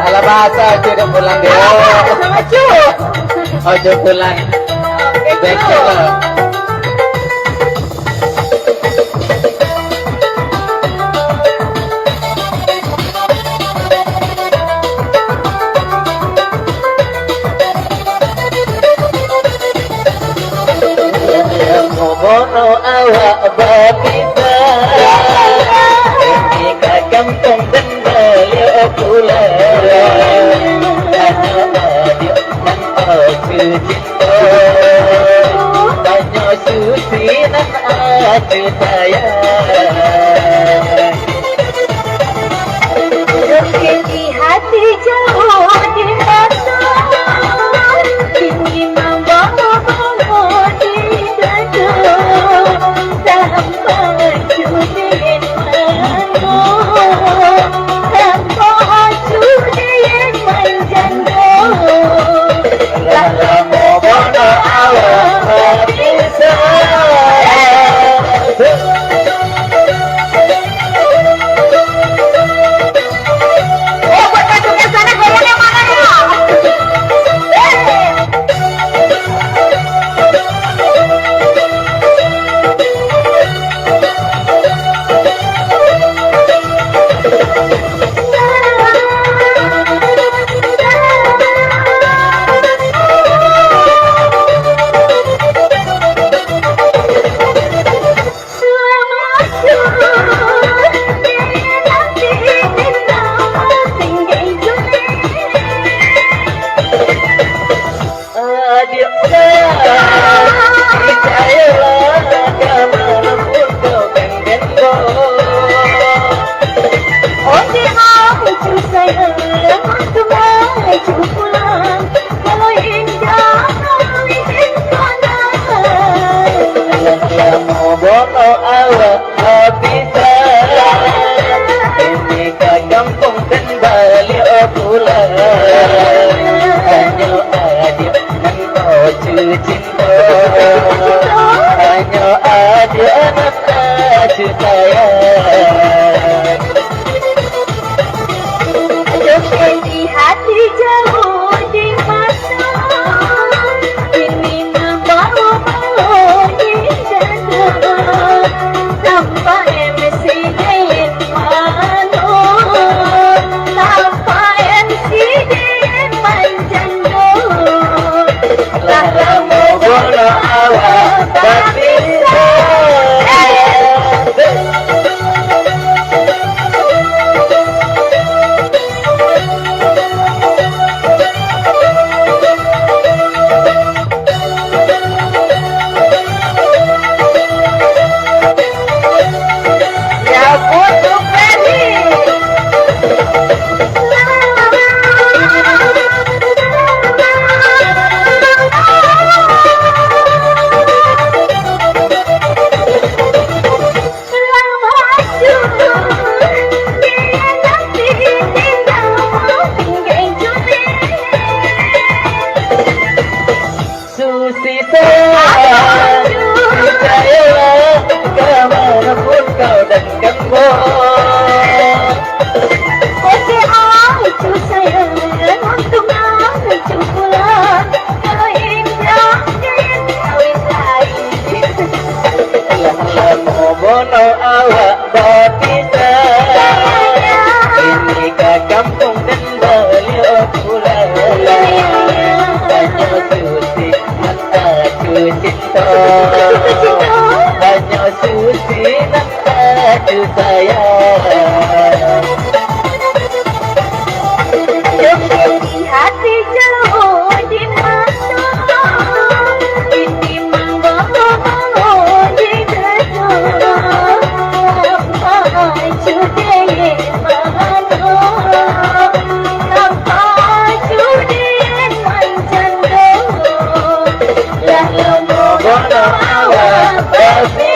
Alamat aja udah pulang deh. Sama cu. Ojo pulang. Becek loh. Ngono awak babita ini kagam tongden beliau pulang tanya adik nan oju cinta tanya susi nan aju sayang Di hati jauh di mata ini membawa di dada sampai cudin mano sampai cudin menjanda lama ngono awak babita awak babita ini kagam tongden beliau pulang hanya adik nan oju cinta hanya adik nan aju sayang di hati jauh di mata ini membawa di dada sampai mesidin mano sampai mesidin menjanda lama ngono awak babita Susi sayang percayalah kemanapun kau dan kamu Oke, aku sayang untuk aku pulang kalau indah dan kawin lagi lama ngono awak babita ini kagam tongden beliau pulang hanya susi nan aju cinta hanya susi nan aju sayang di hati jauh di mata ini membawa di dada sampai cudin mano sampai cudin menjanda lama ngono awak babita